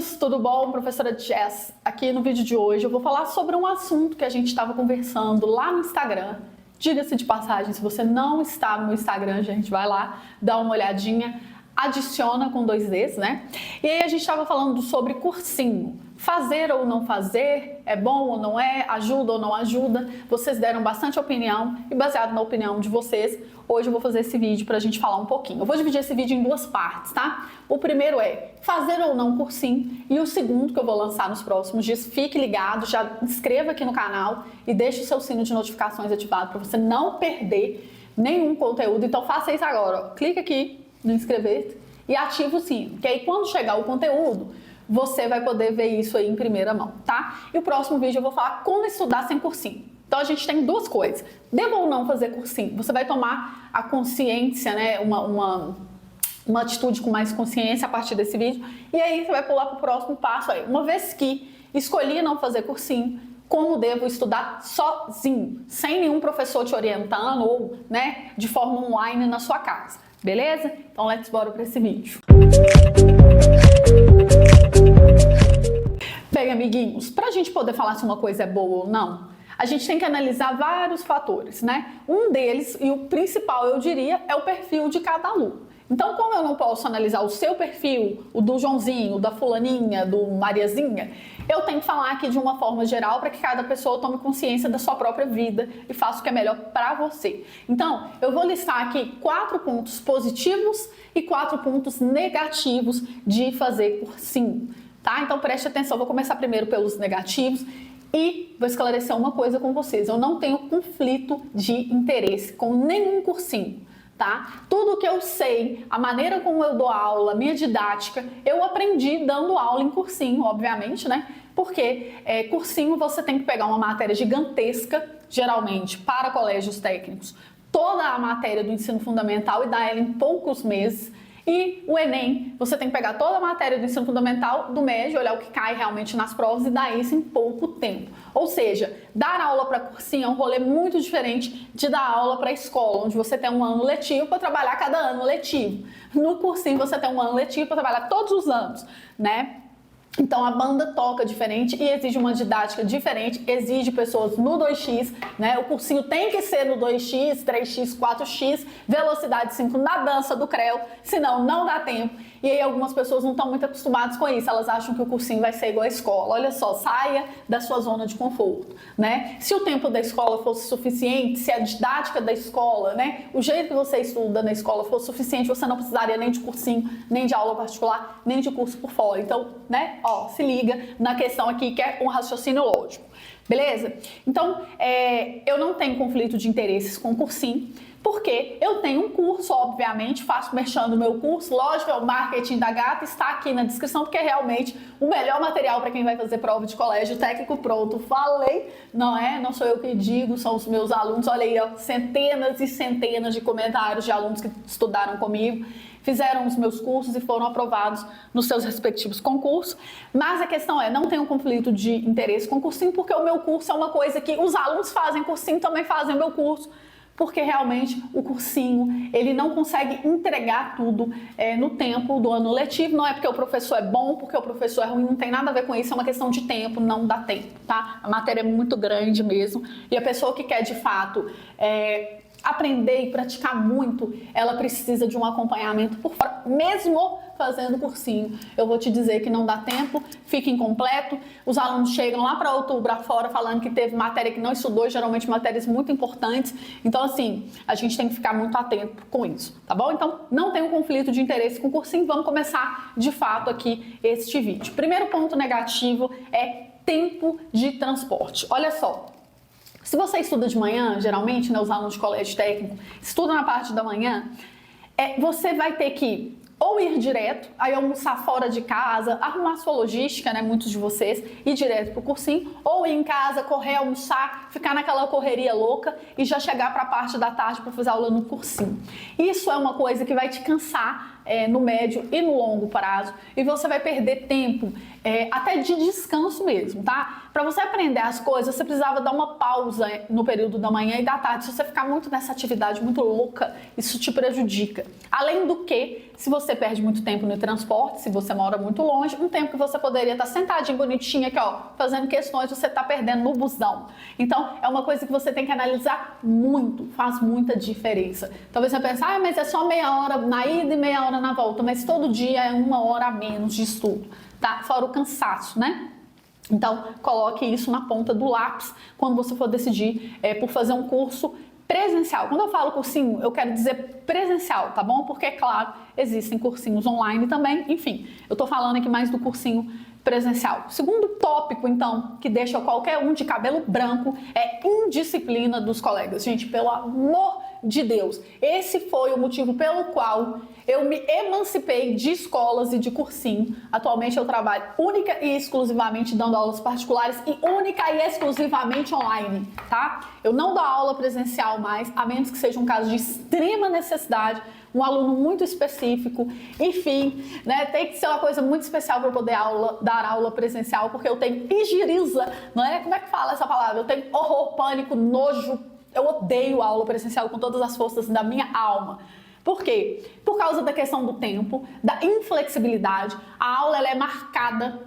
amiguinhos, tudo bom? Professora Jess, aqui no vídeo de hoje eu vou falar sobre um assunto que a gente estava conversando lá no Instagram. Diga-se de passagem, se você não está no Instagram, gente, vai lá, dá uma olhadinha, adiciona com 2 Ds, né? E aí a gente estava falando sobre cursinho. Fazer ou não fazer, é bom ou não é, ajuda ou não ajuda. Vocês deram bastante opinião e baseado na opinião de vocês, hoje eu vou fazer esse vídeo pra gente falar um pouquinho. Eu vou dividir esse vídeo em 2 partes, tá? O primeiro é fazer ou não cursinho e o segundo que eu vou lançar nos próximos dias. Fique ligado, já inscreva aqui no canal e deixe o seu sino de notificações ativado para você não perder nenhum conteúdo. Então faça isso agora, ó. Clica aqui no inscrever e ativa o sino, que aí quando chegar o conteúdo, você vai poder ver isso aí em primeira mão, tá? E o próximo vídeo eu vou falar como estudar sem cursinho. Então a gente tem 2 coisas. Devo ou não fazer cursinho? Você vai tomar a consciência, né? Uma atitude com mais consciência a partir desse vídeo. E aí você vai pular para o próximo passo aí. Uma vez que escolhi não fazer cursinho, como devo estudar sozinho, sem nenhum professor te orientando ou, né, de forma online na sua casa. Beleza? Então let's bora para esse vídeo. Bem, amiguinhos, para a gente poder falar se uma coisa é boa ou não, a gente tem que analisar vários fatores, né? Um deles, e o principal eu diria, é o perfil de cada aluno. Então, como eu não posso analisar o seu perfil, o do Joãozinho, da fulaninha, do Mariazinha, eu tenho que falar aqui de uma forma geral para que cada pessoa tome consciência da sua própria vida e faça o que é melhor para você. Então, eu vou listar aqui 4 pontos positivos e 4 pontos negativos de fazer cursinho, tá? Então, preste atenção, vou começar primeiro pelos negativos e vou esclarecer uma coisa com vocês. Eu não tenho conflito de interesse com nenhum cursinho. Tá? Tudo que eu sei, a maneira como eu dou aula, a minha didática, eu aprendi dando aula em cursinho, obviamente, né? Porque cursinho você tem que pegar uma matéria gigantesca, geralmente para colégios técnicos, toda a matéria do ensino fundamental e dar ela em poucos meses. E o Enem, você tem que pegar toda a matéria do ensino fundamental, do médio, olhar o que cai realmente nas provas e dar isso em pouco tempo. Ou seja, dar aula para cursinho é um rolê muito diferente de dar aula para escola, onde você tem um ano letivo para trabalhar cada ano letivo. No cursinho você tem um ano letivo para trabalhar todos os anos, né? Então a banda toca diferente e exige uma didática diferente, exige pessoas no 2x, né? O cursinho tem que ser no 2x, 3x, 4x, velocidade 5 na dança do creu, senão não dá tempo. E aí algumas pessoas não estão muito acostumadas com isso, elas acham que o cursinho vai ser igual à escola. Olha só, saia da sua zona de conforto, né? Se o tempo da escola fosse suficiente, se a didática da escola, né, o jeito que você estuda na escola fosse suficiente, você não precisaria nem de cursinho, nem de aula particular, nem de curso por fora. Então, né, ó, se liga na questão aqui que é um raciocínio lógico, beleza? Então, eu não tenho conflito de interesses com o cursinho, porque eu tenho um curso, obviamente, faço merchan do meu curso, lógico, é o Marketing da Gata, está aqui na descrição, porque é realmente o melhor material para quem vai fazer prova de colégio técnico. Pronto, falei, não sou eu que digo, são os meus alunos. Olha aí, ó, centenas e centenas de comentários de alunos que estudaram comigo, fizeram os meus cursos e foram aprovados nos seus respectivos concursos. Mas a questão é, não tenho conflito de interesse com o cursinho, porque o meu curso é uma coisa que os alunos fazem cursinho, também fazem o meu curso, porque realmente o cursinho, ele não consegue entregar tudo no tempo do ano letivo. Não é porque o professor é bom, porque o professor é ruim, não tem nada a ver com isso, é uma questão de tempo, não dá tempo, tá? A matéria é muito grande mesmo, e a pessoa que quer de fato aprender e praticar muito, ela precisa de um acompanhamento por fora, mesmo fazendo cursinho. Eu vou te dizer que não dá tempo, fica incompleto, os alunos chegam lá para outubro afora falando que teve matéria que não estudou, geralmente matérias muito importantes. Então, assim, a gente tem que ficar muito atento com isso, tá bom? Então, não tem um conflito de interesse com o cursinho, vamos começar de fato aqui este vídeo. Primeiro ponto negativo é tempo de transporte. Olha só. Se você estuda de manhã, geralmente, né, os alunos de colégio técnico estudam na parte da manhã, você vai ter que ou ir direto, aí almoçar fora de casa, arrumar sua logística, né, muitos de vocês, ir direto pro cursinho, ou ir em casa, correr, almoçar, ficar naquela correria louca e já chegar para a parte da tarde para fazer aula no cursinho. Isso é uma coisa que vai te cansar no médio e no longo prazo, e você vai perder tempo até de descanso mesmo, tá? Para você aprender as coisas, você precisava dar uma pausa no período da manhã e da tarde. Se você ficar muito nessa atividade muito louca, isso te prejudica. Além do que, se você perde muito tempo no transporte, se você mora muito longe, um tempo que você poderia estar sentadinho, bonitinho aqui, ó, fazendo questões, você está perdendo no busão. Então, é uma coisa que você tem que analisar muito, faz muita diferença. Talvez você pense, mas é só meia hora na ida e meia hora na volta, mas todo dia é 1 hora a menos de estudo, tá? Fora o cansaço, né? Então, coloque isso na ponta do lápis quando você for decidir por fazer um curso presencial. Quando eu falo cursinho, eu quero dizer presencial, tá bom? Porque, claro, existem cursinhos online também. Enfim, eu tô falando aqui mais do cursinho presencial. Segundo tópico, então, que deixa qualquer um de cabelo branco é indisciplina dos colegas. Gente, pelo amor de Deus, esse foi o motivo pelo qual eu me emancipei de escolas e de cursinho. Atualmente eu trabalho única e exclusivamente dando aulas particulares e única e exclusivamente online, tá? Eu não dou aula presencial mais, a menos que seja um caso de extrema necessidade, um aluno muito específico, enfim, né? Tem que ser uma coisa muito especial para eu poder dar aula presencial, porque eu tenho pigiriza, não é? Como é que fala essa palavra? Eu tenho horror, pânico, nojo, eu odeio a aula presencial com todas as forças da minha alma. Por quê? Por causa da questão do tempo, da inflexibilidade. A aula ela é marcada,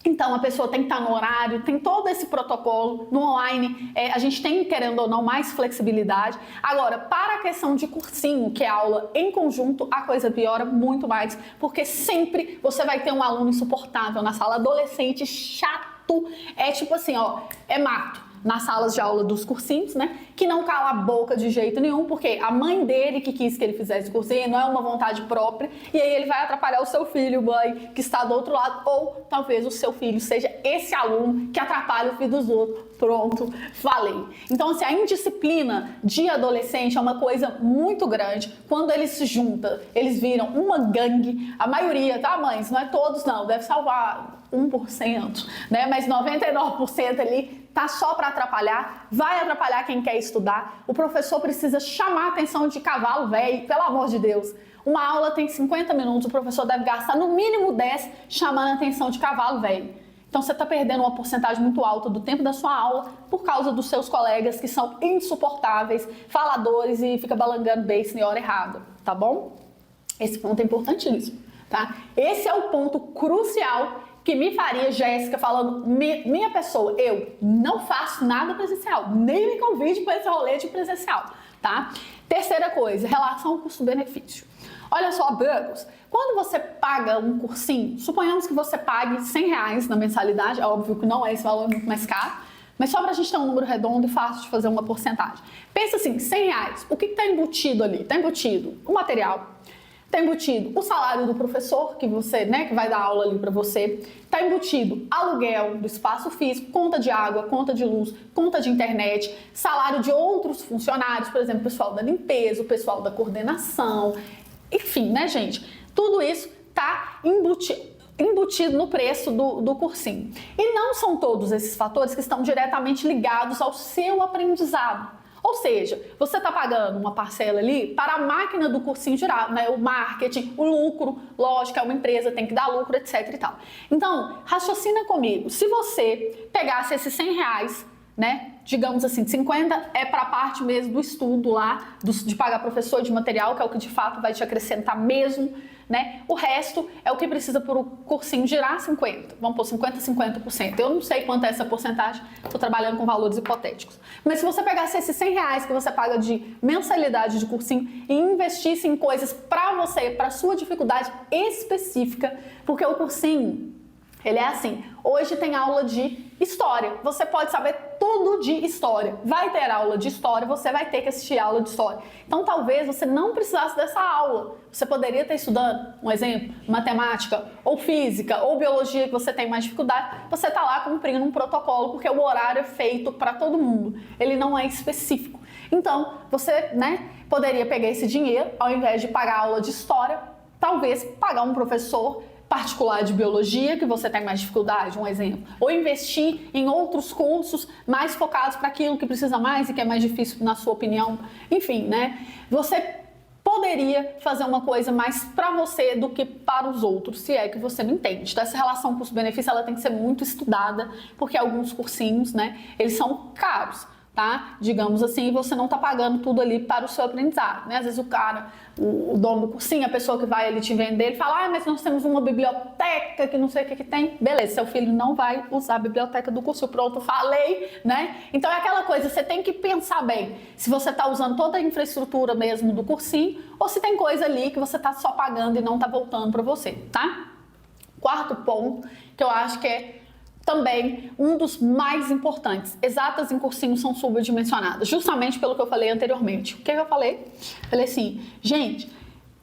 então a pessoa tem que estar no horário, tem todo esse protocolo. No online, a gente tem, querendo ou não, mais flexibilidade. Agora, para a questão de cursinho, que é aula em conjunto, a coisa piora muito mais, porque sempre você vai ter um aluno insuportável na sala, adolescente chato, tipo assim, ó, é mato. Nas salas de aula dos cursinhos, né? Que não cala a boca de jeito nenhum, porque a mãe dele que quis que ele fizesse cursinho, não é uma vontade própria, e aí ele vai atrapalhar o seu filho, mãe, que está do outro lado, ou talvez o seu filho seja esse aluno que atrapalha o filho dos outros. Pronto, falei. Então, assim, a indisciplina de adolescente é uma coisa muito grande. Quando eles se juntam, eles viram uma gangue, a maioria, tá, mães? Não é todos, não, deve salvar 1%, né? Mas 99% ali tá só para atrapalhar, vai atrapalhar quem quer estudar. O professor precisa chamar a atenção de cavalo velho, pelo amor de Deus. Uma aula tem 50 minutos, o professor deve gastar no mínimo 10 chamando a atenção de cavalo velho. Então você está perdendo uma porcentagem muito alta do tempo da sua aula por causa dos seus colegas que são insuportáveis, faladores e fica balangando beijo na hora errada, tá bom? Esse ponto é importantíssimo, tá? Esse é o ponto crucial que me faria, Jéssica, falando, minha pessoa, eu não faço nada presencial, nem me convide para esse rolê de presencial, tá? Terceira coisa, relação ao custo-benefício. Olha só, Buggles, quando você paga um cursinho, suponhamos que você pague R$100 na mensalidade, é óbvio que não é esse valor, é muito mais caro, mas só para a gente ter um número redondo e fácil de fazer uma porcentagem. Pensa assim, R$100, o que está embutido ali? Está embutido o material, está embutido o salário do professor, que você, né, que vai dar aula ali para você, está embutido aluguel do espaço físico, conta de água, conta de luz, conta de internet, salário de outros funcionários, por exemplo, o pessoal da limpeza, o pessoal da coordenação, enfim, né, gente? Tudo isso está embutido no preço do cursinho. E não são todos esses fatores que estão diretamente ligados ao seu aprendizado. Ou seja, você está pagando uma parcela ali para a máquina do cursinho girar, né? O marketing, o lucro, lógico, é uma empresa, tem que dar lucro, etc e tal. Então, raciocina comigo. Se você pegasse esses R$100, né? Digamos assim, 50 é para a parte mesmo do estudo lá, de pagar professor de material, que é o que de fato vai te acrescentar mesmo, né? O resto é o que precisa para o cursinho girar 50. Vamos pôr 50, 50%. Eu não sei quanto é essa porcentagem, estou trabalhando com valores hipotéticos. Mas se você pegasse esses R$100 que você paga de mensalidade de cursinho e investisse em coisas para você, para sua dificuldade específica, porque o cursinho, ele é assim, hoje tem aula de história, você pode saber tudo de história, vai ter aula de história, você vai ter que assistir aula de história. Então talvez você não precisasse dessa aula, você poderia estar estudando, um exemplo, matemática, ou física, ou biologia, que você tem mais dificuldade, você está lá cumprindo um protocolo, porque o horário é feito para todo mundo, ele não é específico. Então você, né, poderia pegar esse dinheiro, ao invés de pagar aula de história, talvez pagar um professor particular de biologia, que você tem mais dificuldade, um exemplo, ou investir em outros cursos mais focados para aquilo que precisa mais e que é mais difícil na sua opinião, enfim, né? Você poderia fazer uma coisa mais para você do que para os outros, se é que você não entende. Então, essa relação custo-benefício, ela tem que ser muito estudada, porque alguns cursinhos, né, eles são caros, tá? Digamos assim, você não tá pagando tudo ali para o seu aprendizado, né? Às vezes o cara, o dono do cursinho, a pessoa que vai ali te vender, ele fala, mas nós temos uma biblioteca que não sei o que tem. Beleza, seu filho não vai usar a biblioteca do curso, pronto, falei, né? Então é aquela coisa, você tem que pensar bem se você tá usando toda a infraestrutura mesmo do cursinho ou se tem coisa ali que você tá só pagando e não tá voltando para você, tá? Quarto ponto, que eu acho que é também um dos mais importantes. Exatas em cursinho são subdimensionadas, justamente pelo que eu falei anteriormente. O que eu falei? Falei assim, gente,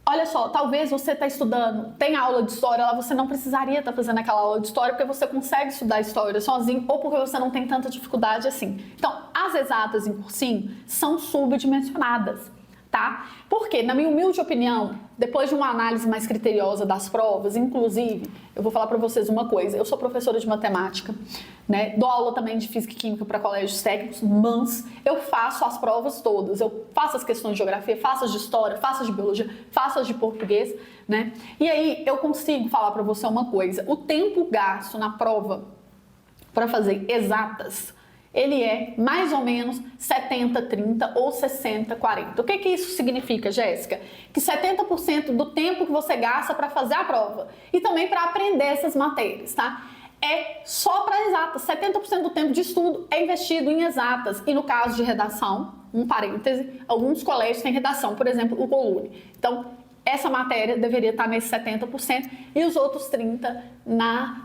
olha só, talvez você está estudando, tem aula de história lá, você não precisaria estar fazendo aquela aula de história porque você consegue estudar história sozinho ou porque você não tem tanta dificuldade assim. Então, as exatas em cursinho são subdimensionadas, tá? Porque, na minha humilde opinião, depois de uma análise mais criteriosa das provas, inclusive, eu vou falar para vocês uma coisa, eu sou professora de matemática, né? Dou aula também de física e química para colégios técnicos, mas eu faço as provas todas, eu faço as questões de geografia, faço as de história, faço as de biologia, faço as de português, né? E aí eu consigo falar para você uma coisa, o tempo gasto na prova para fazer exatas, ele é mais ou menos 70-30 ou 60-40. O que isso significa, Jéssica? Que 70% do tempo que você gasta para fazer a prova e também para aprender essas matérias, tá? É só para exatas. 70% do tempo de estudo é investido em exatas. E no caso de redação, um parêntese, alguns colégios têm redação, por exemplo, o Colune. Então, essa matéria deveria estar nesse 70% e os outros 30%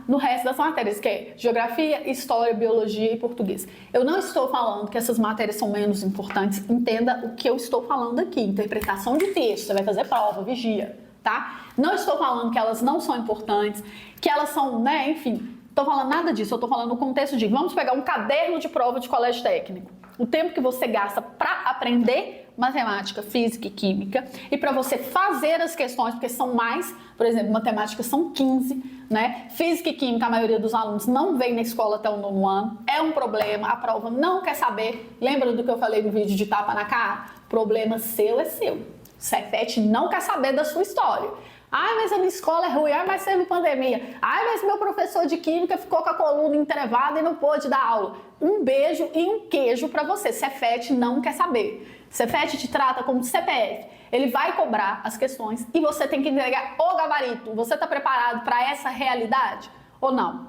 no resto das matérias, que é geografia, história, biologia e português. Eu não estou falando que essas matérias são menos importantes, entenda o que eu estou falando aqui, interpretação de texto, você vai fazer prova, vigia, tá? Não estou falando que elas não são importantes, que elas são, né, enfim, estou falando nada disso, eu estou falando no contexto de, vamos pegar um caderno de prova de colégio técnico, o tempo que você gasta para aprender matemática, física e química e para você fazer as questões, porque são mais, por exemplo, matemática são 15, né? Física e química, a maioria dos alunos não vem na escola até o 9º ano, é um problema, a prova não quer saber, lembra do que eu falei no vídeo de tapa na cara? Problema seu é seu, o Cefet não quer saber da sua história. Ai, mas a minha escola é ruim, ai, mas teve pandemia, ai, mas meu professor de química ficou com a coluna entrevada e não pôde dar aula. Um beijo e um queijo para você, Cefet não quer saber. Cefet te trata como CPF, ele vai cobrar as questões e você tem que entregar o gabarito. Você está preparado para essa realidade ou não?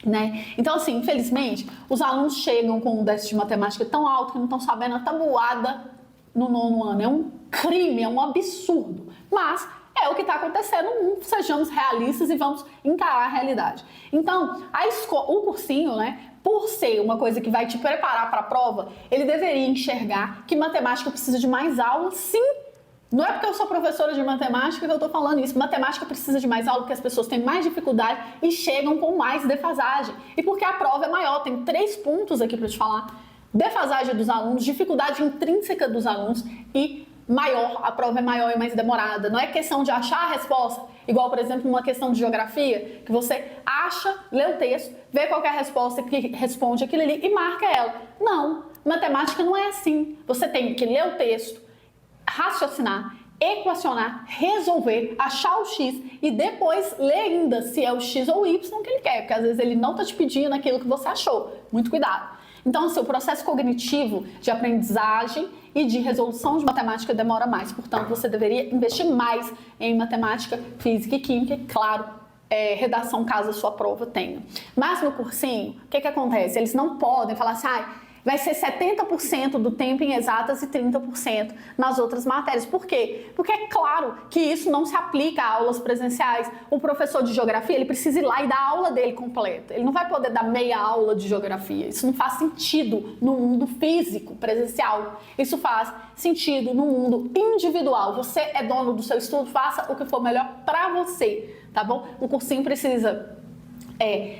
Né? Então, assim, infelizmente, os alunos chegam com um déficit de matemática tão alto que não estão sabendo a tabuada no 9º ano. É um crime, é um absurdo. Mas é o que está acontecendo no mundo, sejamos realistas e vamos encarar a realidade. Então, o cursinho, né, por ser uma coisa que vai te preparar para a prova, ele deveria enxergar que matemática precisa de mais aula, sim. Não é porque eu sou professora de matemática que eu estou falando isso. Matemática precisa de mais aula porque as pessoas têm mais dificuldade e chegam com mais defasagem. E porque a prova é maior, tem 3 pontos aqui para te falar. Defasagem dos alunos, dificuldade intrínseca dos alunos e maior, a prova é maior e mais demorada. Não é questão de achar a resposta, igual, por exemplo, uma questão de geografia, que você acha, lê o texto, vê qual é a resposta que responde aquilo ali e marca ela. Não, matemática não é assim. Você tem que ler o texto, raciocinar, equacionar, resolver, achar o x e depois ler ainda se é o x ou o y que ele quer, porque às vezes ele não está te pedindo aquilo que você achou. Muito cuidado. Então, assim, o processo cognitivo de aprendizagem e de resolução de matemática demora mais. Portanto, você deveria investir mais em matemática, física e química e, claro, redação caso a sua prova tenha. Mas no cursinho, o que acontece? Eles não podem falar assim, vai ser 70% do tempo em exatas e 30% nas outras matérias. Por quê? Porque é claro que isso não se aplica a aulas presenciais. O professor de geografia, ele precisa ir lá e dar a aula dele completa. Ele não vai poder dar meia aula de geografia. Isso não faz sentido no mundo físico, presencial. Isso faz sentido no mundo individual. Você é dono do seu estudo, faça o que for melhor para você, tá bom? O cursinho precisa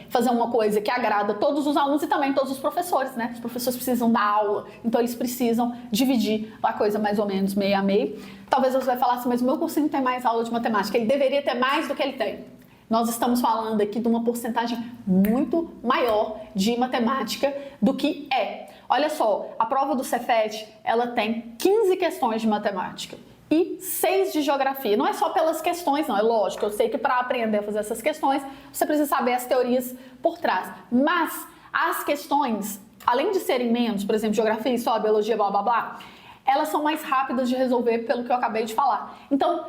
fazer uma coisa que agrada todos os alunos e também todos os professores, né? Os professores precisam dar aula, então eles precisam dividir a coisa mais ou menos meio a meio. Talvez você vai falar assim, mas o meu cursinho tem mais aula de matemática, ele deveria ter mais do que ele tem. Nós estamos falando aqui de uma porcentagem muito maior de matemática do que é. Olha só, a prova do Cefet, ela tem 15 questões de matemática. e 6 de geografia. Não é só pelas questões, não, é lógico. Eu sei que para aprender a fazer essas questões, você precisa saber as teorias por trás. Mas as questões, além de serem menos, por exemplo, geografia, história, biologia, blá, blá, blá, elas são mais rápidas de resolver pelo que eu acabei de falar. Então,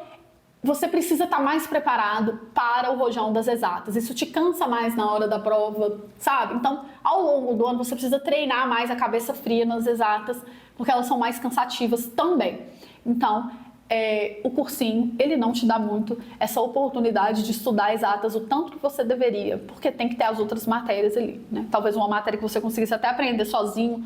você precisa estar mais preparado para o rojão das exatas. Isso te cansa mais na hora da prova, sabe? Então, ao longo do ano, você precisa treinar mais a cabeça fria nas exatas, porque elas são mais cansativas também. Então, o cursinho, ele não te dá muito essa oportunidade de estudar exatas o tanto que você deveria, porque tem que ter as outras matérias ali, né? Talvez uma matéria que você conseguisse até aprender sozinho,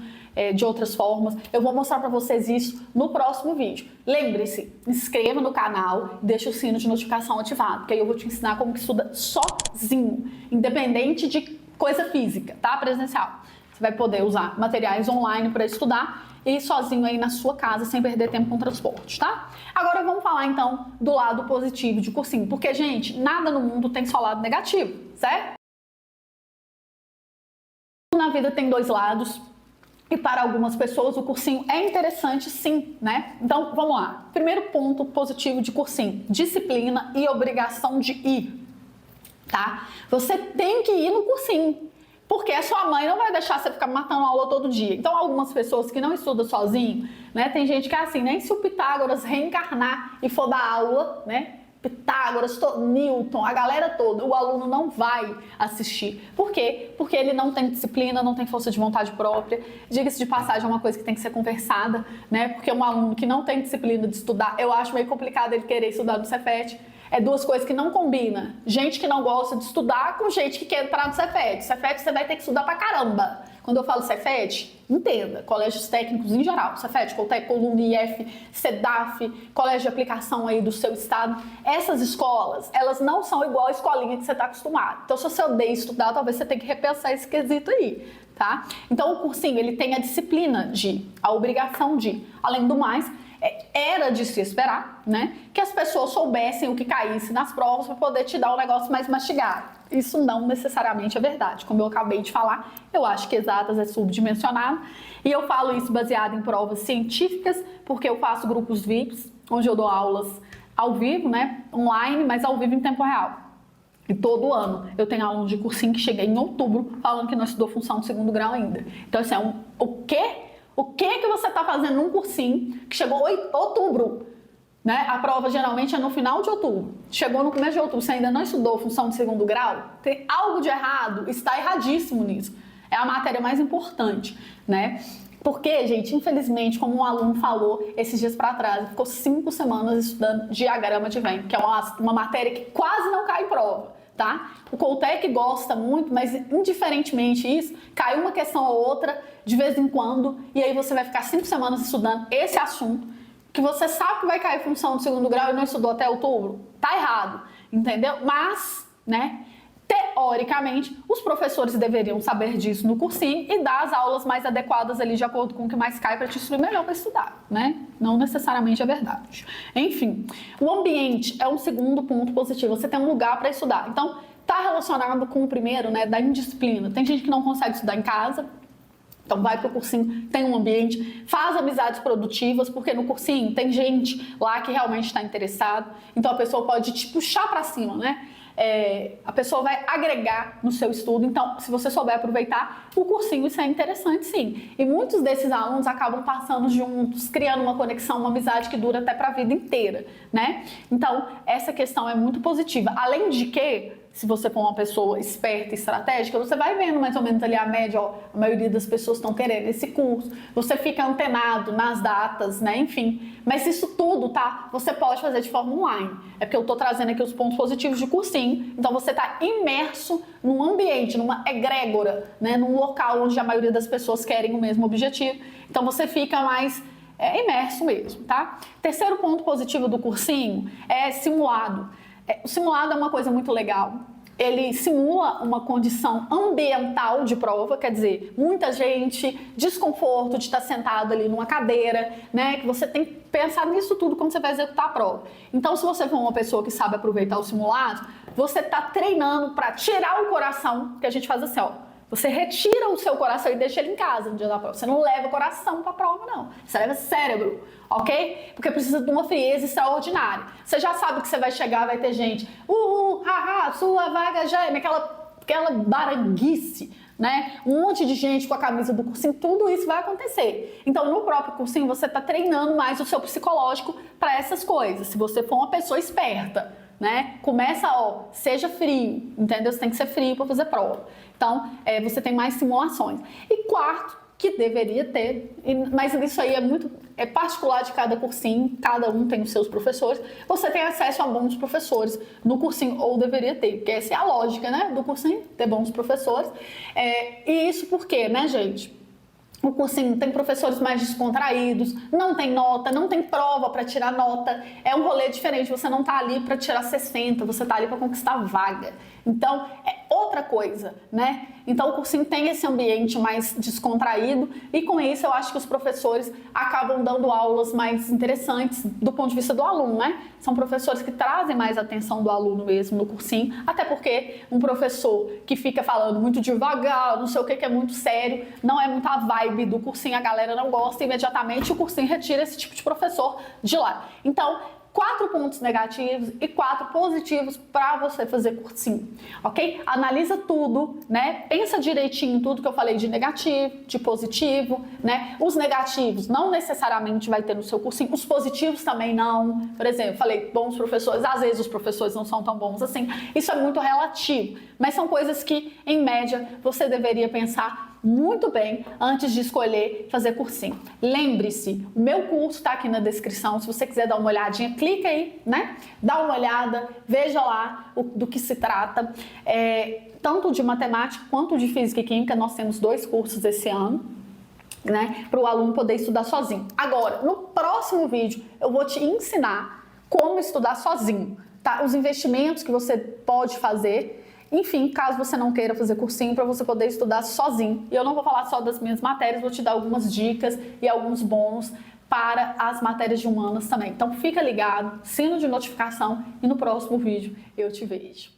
de outras formas. Eu vou mostrar para vocês isso no próximo vídeo. Lembre-se, inscreva no canal, deixa o sino de notificação ativado, porque aí eu vou te ensinar como que estuda sozinho, independente de coisa física, tá? Presencial. Você vai poder usar materiais online para estudar e sozinho aí na sua casa, sem perder tempo com transporte, tá? Agora vamos falar então do lado positivo de cursinho, porque, gente, nada no mundo tem só lado negativo, certo? Na vida tem dois lados e para algumas pessoas o cursinho é interessante sim, né? Então vamos lá. Primeiro ponto positivo de cursinho: disciplina e obrigação de ir, tá? Você tem que ir no cursinho, porque a sua mãe não vai deixar você ficar matando aula todo dia. Então, algumas pessoas que não estudam sozinho, né? Tem gente que é assim, nem se o Pitágoras reencarnar e for dar aula, né? Pitágoras, Newton, a galera toda, o aluno não vai assistir. Por quê? Porque ele não tem disciplina, não tem força de vontade própria. Diga-se de passagem, é uma coisa que tem que ser conversada, né? Porque um aluno que não tem disciplina de estudar, eu acho meio complicado ele querer estudar no Cefet. É duas coisas que não combinam. Gente que não gosta de estudar com gente que quer entrar no Cefet. Cefet você vai ter que estudar pra caramba. Quando eu falo Cefet, entenda, colégios técnicos em geral. Cefet, Coltec, Coluna, IF, CEDAF, colégio de aplicação aí do seu estado. Essas escolas, elas não são igual a escolinha que você está acostumado. Então, se você odeia estudar, talvez você tenha que repensar esse quesito aí, tá? Então, o cursinho, ele tem a disciplina de ir, a obrigação de ir. Além do mais, era de se esperar, né, que as pessoas soubessem o que caísse nas provas para poder te dar um negócio mais mastigado. Isso não necessariamente é verdade. Como eu acabei de falar, eu acho que exatas é subdimensionado e eu falo isso baseado em provas científicas, porque eu faço grupos VIPs, onde eu dou aulas ao vivo, né, online, mas ao vivo em tempo real. E todo ano eu tenho aluno de cursinho que chega em outubro falando que não estudou função de segundo grau ainda. Então, assim, o quê? O que você está fazendo num cursinho que chegou em outubro, né? A prova geralmente é no final de outubro. Chegou no começo de outubro, você ainda não estudou função de segundo grau? Tem algo de errado, está erradíssimo nisso. É a matéria mais importante, né? Porque, gente, infelizmente, como um aluno falou esses dias para trás, ele ficou 5 semanas estudando diagrama de Venn, que é uma matéria que quase não cai em prova. Tá? O Coltec gosta muito, mas indiferentemente isso, cai uma questão ou outra de vez em quando, e aí você vai ficar 5 semanas estudando esse assunto, que você sabe que vai cair função de segundo grau e não estudou até outubro. Tá errado, entendeu? Mas, né, teoricamente, os professores deveriam saber disso no cursinho e dar as aulas mais adequadas ali de acordo com o que mais cai para te instruir melhor para estudar, né? Não necessariamente é verdade. Enfim, o ambiente é um segundo ponto positivo. Você tem um lugar para estudar. Então, tá relacionado com o primeiro, né, da indisciplina. Tem gente que não consegue estudar em casa. Então vai pro cursinho, tem um ambiente, faz amizades produtivas, porque no cursinho tem gente lá que realmente está interessado. Então a pessoa pode te puxar para cima, né? A pessoa vai agregar no seu estudo. Então, se você souber aproveitar o cursinho, isso é interessante sim. E muitos desses alunos acabam passando juntos, criando uma conexão, uma amizade que dura até para a vida inteira, né? Então, essa questão é muito positiva. Além de que, se você for uma pessoa esperta e estratégica, você vai vendo mais ou menos ali a média, ó, a maioria das pessoas estão querendo esse curso, você fica antenado nas datas, né, enfim. Mas isso tudo, tá, você pode fazer de forma online. É porque eu tô trazendo aqui os pontos positivos de cursinho, então você tá imerso num ambiente, numa egrégora, né, num local onde a maioria das pessoas querem o mesmo objetivo, então você fica mais imerso mesmo, tá? Terceiro ponto positivo do cursinho é simulado. O simulado é uma coisa muito legal. Ele simula uma condição ambiental de prova, quer dizer, muita gente, desconforto de estar sentado ali numa cadeira, né? Que você tem que pensar nisso tudo quando você vai executar a prova. Então, se você for uma pessoa que sabe aproveitar o simulado, você está treinando para tirar o coração, que a gente faz assim, ó, Você retira o seu coração e deixa ele em casa no dia da prova. Você não leva o coração para a prova, não. Você leva cérebro, ok? Porque precisa de uma frieza extraordinária. Você já sabe que você vai chegar, vai ter gente, haha, sua vaga já é, aquela baranguice, né? Um monte de gente com a camisa do cursinho, tudo isso vai acontecer. Então, no próprio cursinho, você está treinando mais o seu psicológico para essas coisas. Se você for uma pessoa esperta, né? Começa, seja frio, entendeu? Você tem que ser frio para fazer prova. Então, você tem mais simulações. E quarto, que deveria ter, mas isso aí é particular de cada cursinho, cada um tem os seus professores, você tem acesso a bons professores no cursinho, ou deveria ter, porque essa é a lógica, né, do cursinho, ter bons professores. E isso por quê, né, gente? O cursinho tem professores mais descontraídos, não tem nota, não tem prova para tirar nota, é um rolê diferente, você não tá ali para tirar 60, você tá ali para conquistar vaga. Então, é outra coisa, né? Então, o cursinho tem esse ambiente mais descontraído e com isso eu acho que os professores acabam dando aulas mais interessantes do ponto de vista do aluno, né? São professores que trazem mais atenção do aluno mesmo no cursinho, até porque um professor que fica falando muito devagar, não sei o que é muito sério, não é muito a vibe do cursinho, a galera não gosta, imediatamente o cursinho retira esse tipo de professor de lá. Então, 4 pontos negativos e 4 positivos para você fazer cursinho, ok? Analisa tudo, né? Pensa direitinho em tudo que eu falei de negativo, de positivo, né? Os negativos não necessariamente vai ter no seu cursinho, os positivos também não. Por exemplo, falei bons professores, às vezes os professores não são tão bons assim. Isso é muito relativo, mas são coisas que, em média, você deveria pensar muito bem antes de escolher fazer cursinho. Lembre-se, o meu curso está aqui na descrição, se você quiser dar uma olhadinha, clica aí, né? Dá uma olhada, veja lá do que se trata. Tanto de matemática quanto de física e química, nós temos 2 cursos esse ano, né? Para o aluno poder estudar sozinho. Agora, no próximo vídeo, eu vou te ensinar como estudar sozinho, tá? Os investimentos que você pode fazer. Enfim, caso você não queira fazer cursinho, para você poder estudar sozinho. E eu não vou falar só das minhas matérias, vou te dar algumas dicas e alguns bônus para as matérias de humanas também. Então fica ligado, sino de notificação e no próximo vídeo eu te vejo.